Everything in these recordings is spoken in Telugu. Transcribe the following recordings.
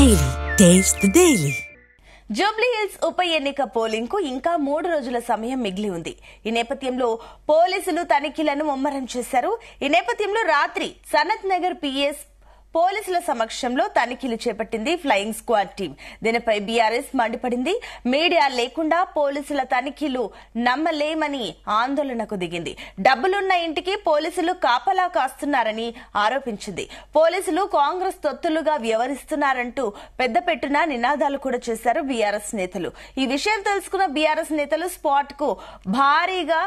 Daily. Taste the Daily. Jubilee Hills ఉప ఎన్నిక పోలింగ్ కు ఇంకా 3 రోజుల సమయం మిగిలి ఉంది. ఈ నేపథ్యంలో పోలీసులు తనిఖీలను ముమ్మరం చేశారు. ఈ నేపథ్యంలో రాత్రి సనత్ నగర్ పిఎస్ పోలీసుల సమక్షంలో తనిఖీలు చేపట్టింది ఫ్లయింగ్ స్క్వాడ్ టీం. దీనిపై బీఆర్ఎస్ మండిపడింది. మీడియా లేకుండా పోలీసుల తనిఖీలు నమ్మలేమని ఆందోళనకు దిగింది. డబ్బులున్న ఇంటికి పోలీసులు కాపలా కాస్తున్నారని ఆరోపించింది. పోలీసులు కాంగ్రెస్ తొత్తులుగా వ్యవహరిస్తున్నారంటూ పెద్దపెట్టున నినాదాలు కూడా చేశారు బీఆర్ఎస్ నేతలు. ఈ విషయం తెలుసుకున్న బీఆర్ఎస్ నేతలు స్పాట్ కు భారీగా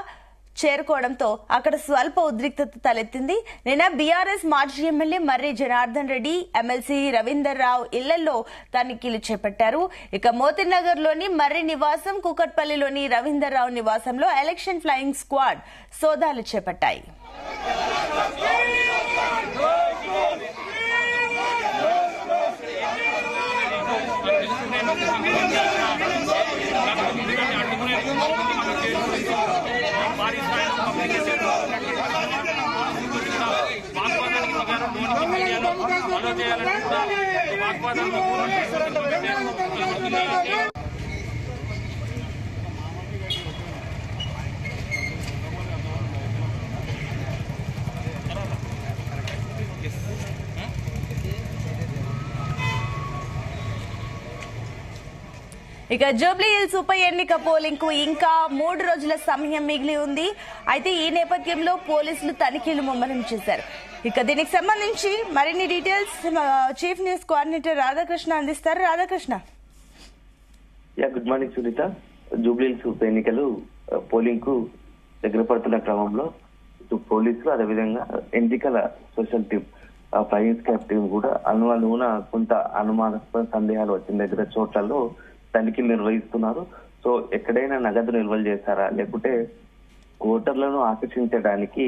చేరుకోవడంతో అక్కడ స్వల్ప ఉద్రిక్తత తలెత్తింది. నిన్న బీఆర్ఎస్ మాజీ ఎమ్మెల్యే మర్రి జనార్దన్ రెడ్డి, ఎమ్మెల్సీ రవీందర్ రావు ఇళ్లలో తనిఖీలు చేపట్టారు. ఇక మోతినగర్ లోని మర్రి నివాసం, కూకట్పల్లిలోని రవీందర్ రావు నివాసంలో ఎలక్షన్ ఫ్లయింగ్ స్క్వాడ్ సోదాలు చేపట్టాయి. ఇక జూబ్లీ హిల్స్ ఉప ఎన్నిక పోలింగ్ కు ఇంకా 3 రోజుల సమయం మిగిలి ఉంది. అయితే ఈ నేపథ్యంలో పోలీసులు తనిఖీలు ముమ్మరం చేశారు. ఇక దీనికి సంబంధించి మరిన్ని details chief news coordinator Radhakrishna అందిస్తారు. రాధాకృష్ణ. Good morning Sunitha. జూబ్లీ హిల్స్ ఉప ఎన్నికలు పోలింగ్ కు దగ్గర పడుతున్న క్రమంలో ఇటు పోలీసులు, అదేవిధంగా ఎన్నికల social team, flying squad team కూడా అనుమాన కొంత అనుమానాస్పద సందేహాలు వచ్చిన దగ్గర చోట్లలో తనిఖీలు నిర్వహిస్తున్నారు. సో ఎక్కడైనా నగదు నిల్వలు చేశారా, లేకుంటే ఓటర్లను ఆకర్షించడానికి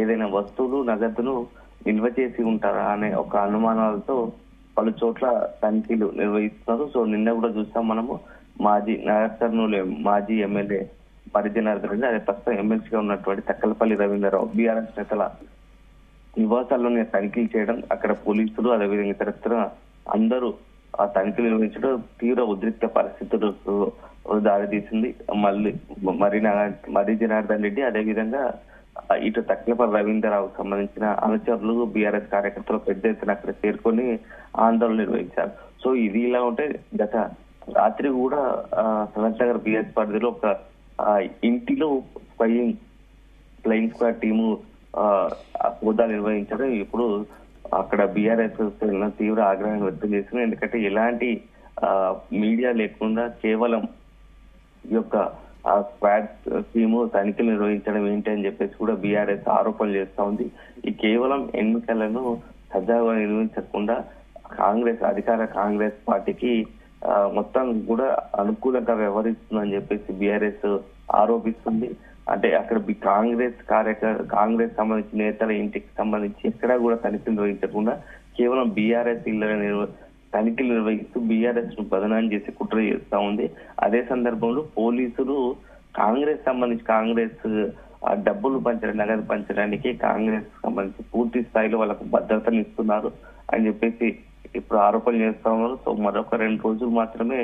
ఏదైనా వస్తువులు, నగదును నిల్వ చేసి ఉంటారా అనే ఒక అనుమానాలతో పలు చోట్ల తనిఖీలు నిర్వహిస్తున్నారు. సో నిన్న కూడా చూస్తాం మనము, మాజీ ఎమ్మెల్యే మర్రి జనార్దన్ రెడ్డి, అదే ప్రస్తుతం ఎమ్మెల్సీగా ఉన్నటువంటి తక్కలపల్లి రవీందర్ రావు బీఆర్ఎస్ నేతల నివాసాల్లోనే తనిఖీలు చేయడం, అక్కడ పోలీసులు అదేవిధంగా ఇతరత్ర అందరూ ఆ తనిఖీలు నిర్వహించడం తీవ్ర ఉద్రిక్త పరిస్థితులకు దారితీసింది. మర్రి జనార్దన్ రెడ్డి అదేవిధంగా ఇటు తక్కలపల్లి రవీంద్రరావుకు సంబంధించిన అనుచరులు, బీఆర్ఎస్ కార్యకర్తలు పెద్ద ఎత్తున అక్కడ చేరుకొని ఆందోళన నిర్వహించారు. సో ఇది ఇలా ఉంటే గత రాత్రి కూడా సనత్ నగర్ బీఎస్ పరిధిలో ఒక ఇంటిలో ఫ్లయింగ్ స్క్వాడ్ టీము సోదాలు నిర్వహించడం ఇప్పుడు అక్కడ బీఆర్ఎస్ తీవ్ర ఆగ్రహం వ్యక్తం చేసింది. ఎందుకంటే ఎలాంటి మీడియా లేకుండా కేవలం ఈ యొక్క స్క్వాడ్ టీము తనిఖీలు నిర్వహించడం ఏంటి అని చెప్పేసి కూడా బీఆర్ఎస్ ఆరోపణలు చేస్తా ఉంది. ఈ కేవలం ఎన్నికలను సజావుగా నిర్వహించకుండా అధికార కాంగ్రెస్ పార్టీకి మొత్తం కూడా అనుకూలంగా వ్యవహరిస్తుందని చెప్పేసి బీఆర్ఎస్ ఆరోపిస్తుంది. అంటే అక్కడ కాంగ్రెస్ సంబంధించిన నేతల ఇంటికి సంబంధించి ఎక్కడా కూడా తనిఖీలు నిర్వహించకుండా కేవలం బీఆర్ఎస్ ఇళ్ల తనిఖీలు నిర్వహిస్తూ బీఆర్ఎస్ ను బదనాం చేసి కుట్ర చేస్తా ఉంది. అదే సందర్భంలో పోలీసులు కాంగ్రెస్ డబ్బులు నగదు పంచడానికి కాంగ్రెస్ సంబంధించి పూర్తి స్థాయిలో వాళ్ళకు భద్రతను ఇస్తున్నారు అని చెప్పేసి ఇప్పుడు ఆరోపణలు చేస్తా ఉన్నారు. సో మరొక 2 రోజులు మాత్రమే,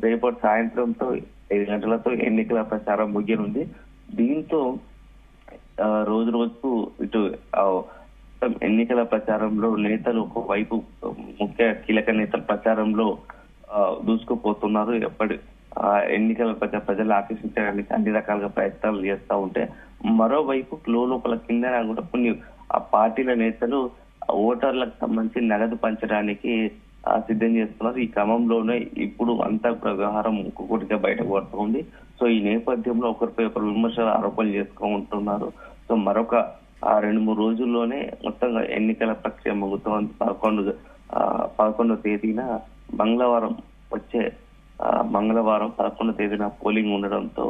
రేపటి సాయంత్రంతో 5 గంటలతో ఎన్నికల ప్రచారం ముగియనుంది. దీంతో రోజుకు ఇటు ఎన్నికల ప్రచారంలో నేతలు ఒకవైపు ముఖ్య కీలక నేతల ప్రచారంలో దూసుకుపోతున్నారు. ఎన్నికల ప్రజలు ఆకర్షించడానికి అన్ని రకాలుగా ప్రయత్నాలు చేస్తూ ఉంటే, మరోవైపు లోపల కింద కూడా కొన్ని ఆ పార్టీల నేతలు ఓటర్లకు సంబంధించి నగదు పంచడానికి సిద్ధం చేస్తున్నారు. ఈ క్రమంలోనే ఇప్పుడు అంతా వ్యవహారం ఒక్కొక్కటిగా బయటకు పడుతుంది. సో ఈ నేపథ్యంలో ఒకరిపై ఒకరు విమర్శలు, ఆరోపణలు చేసుకుంటున్నారు. సో మరొక 2-3 రోజుల్లోనే మొత్తంగా ఎన్నికల ప్రక్రియ ముగుతోంది. 11వ తేదీన వచ్చే మంగళవారం 11వ తేదీన పోలింగ్ ఉండడంతో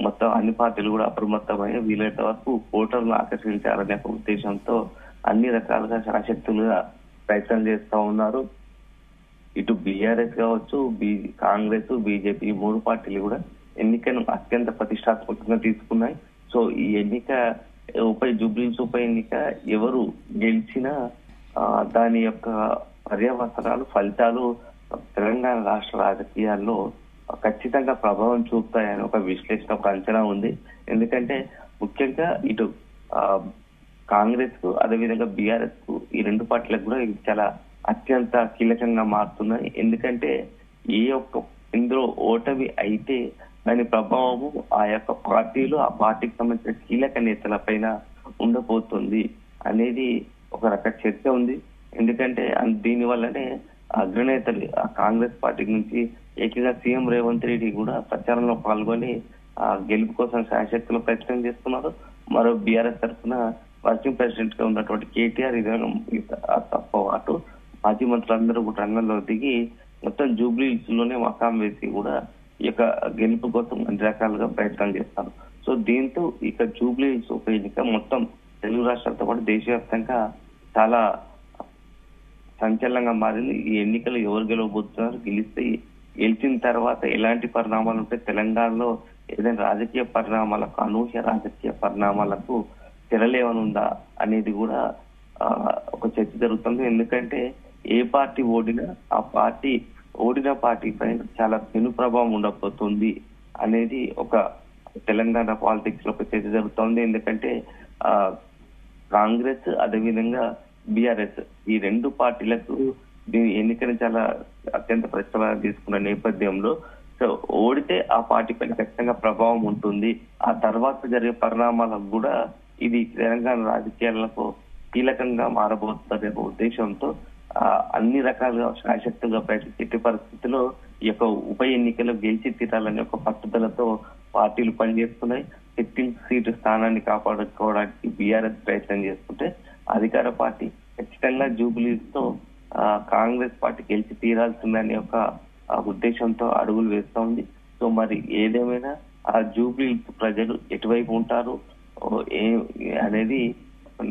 మొత్తం అన్ని పార్టీలు కూడా అప్రమత్తమై వీలైనంత వరకు ఓటర్లను ఆకర్షించాలనే ఉద్దేశంతో అన్ని రకాలుగా శాశక్తులుగా ప్రయత్నం చేస్తూ ఉన్నారు. ఇటు బీఆర్ఎస్ కావచ్చు, కాంగ్రెస్, బీజేపీ 3 పార్టీలు కూడా ఎన్నికను అత్యంత ప్రతిష్టాత్మకంగా తీసుకున్నాయి. సో ఈ ఎన్నిక జూబ్లీ హిల్స్ ఉప ఎన్నిక ఎవరు గెలిచినా దాని యొక్క పర్యవసనాలు, ఫలితాలు తెలంగాణ రాష్ట్ర రాజకీయాల్లో ఖచ్చితంగా ప్రభావం చూపుతాయని ఒక విశ్లేషణ, ఒక అంచనా ఉంది. ఎందుకంటే ముఖ్యంగా ఇటు కాంగ్రెస్ కు అదేవిధంగా బీఆర్ఎస్ కు ఈ రెండు పార్టీలకు కూడా ఇది చాలా అత్యంత కీలకంగా మారుతున్నాయి. ఎందుకంటే ఏ ఒక్క ఇందులో ఓటమి అయితే దాని ప్రభావము ఆ యొక్క పార్టీలు, ఆ పార్టీకి సంబంధించిన కీలక నేతల పైన ఉండబోతుంది అనేది ఒక రక చర్చ ఉంది. ఎందుకంటే దీని వల్లనే అగ్రనేతలు ఆ కాంగ్రెస్ పార్టీ నుంచి ఏకంగా సీఎం రేవంత్ రెడ్డి కూడా ప్రచారంలో పాల్గొని ఆ గెలుపు కోసం శాయశక్తులు ప్రయత్నం చేస్తున్నారు. మరో బీఆర్ఎస్ తరఫున వర్కింగ్ ప్రెసిడెంట్ గా ఉన్నటువంటి కేటీఆర్ తప్ప అటు మాజీ మంత్రులందరూ కూడా రంగంలో దిగి మొత్తం జూబ్లీ హిల్స్ లోనే మకాం వేసి కూడా ఈ యొక్క గెలుపు కోసం అన్ని రకాలుగా ప్రయత్నాలు చేస్తారు. సో దీంతో ఇక జూబ్లీ హిల్స్ ఉప ఎన్నిక మొత్తం తెలుగు రాష్ట్రాలతో పాటు దేశవ్యాప్తంగా చాలా సంచలనంగా మారింది. ఈ ఎన్నికలు ఎవరు గెలవబోతున్నారు, గెలిచిన తర్వాత ఎలాంటి పరిణామాలు ఉంటాయి, తెలంగాణలో ఏదైనా రాజకీయ పరిణామాలకు, అనూహ్య రాజకీయ పరిణామాలకు తెరలేవనుందా అనేది కూడా ఒక చర్చ జరుగుతుంది. ఎందుకంటే ఏ పార్టీ ఓడినా ఆ పార్టీ ఓడిన పార్టీ పైన చాలా పెను ప్రభావం ఉండబోతుంది అనేది ఒక తెలంగాణ పాలిటిక్స్ లో ఒక చర్చ జరుగుతోంది. ఎందుకంటే కాంగ్రెస్ అదేవిధంగా బీఆర్ఎస్ ఈ రెండు పార్టీలకు దీని ఎన్నికని చాలా అత్యంత ప్రతిష్టంగా తీసుకున్న నేపథ్యంలో సో ఓడితే ఆ పార్టీ పైన ఖచ్చితంగా ప్రభావం ఉంటుంది. ఆ తర్వాత జరిగే పరిణామాలకు కూడా ఇది తెలంగాణ రాజకీయాలకు కీలకంగా మారబోతుందనే ఉద్దేశంతో అన్ని రకాలుగా శాయశక్తులుగా ప్రయత్నించే పరిస్థితిలో ఈ యొక్క ఉప ఎన్నికలో గెలిచి తీరాలనే ఒక పట్టుదలతో పార్టీలు పనిచేస్తున్నాయి. 15 సీటు స్థానాన్ని కాపాడుకోవడానికి బీఆర్ఎస్ ప్రయత్నం చేస్తుంటే అధికార పార్టీ ఖచ్చితంగా జూబ్లీస్ తో కాంగ్రెస్ పార్టీ గెలిచి తీరాల్సిందనే ఒక ఉద్దేశంతో అడుగులు వేస్తా ఉంది. సో మరి ఏదేమైనా ఆ జూబ్లీస్ ప్రజలు ఎటువైపు ఉంటారు అనేది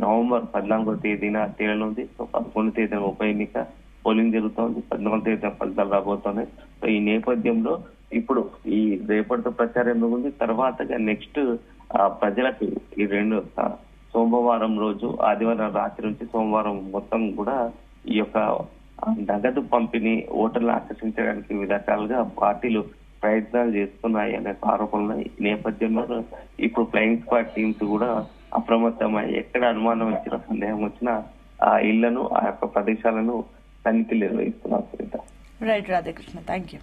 నవంబర్ 14వ తేదీన తేలనుంది. సో 11వ తేదీన ఉప ఎన్నిక పోలింగ్ జరుగుతోంది, 14వ తేదీన ఫలితాలు రాబోతున్నాయి. సో ఈ నేపథ్యంలో ఇప్పుడు ఈ రేపటితో ప్రచారం ఉంది. తర్వాతగా నెక్స్ట్ ప్రజలకు ఈ సోమవారం రోజు, ఆదివారం రాత్రి నుంచి సోమవారం మొత్తం కూడా ఈ యొక్క నగదు పంపిణీ ఓటర్లు ఆకర్షించడానికి వివిధ రకాలుగా పార్టీలు ప్రయత్నాలు చేస్తున్నాయి అనే ఆరోపణలు ఈ నేపథ్యంలో ఇప్పుడు ఫ్లయింగ్ స్క్వాడ్ టీమ్స్ కూడా అప్రమత్తమై ఎక్కడ అనుమానం వచ్చిన, సందేహం వచ్చినా ఆ ఇళ్లను, ఆ యొక్క ప్రదేశాలను తనిఖీలు నిర్వహిస్తున్నారు. Right Radhakrishna, thank you.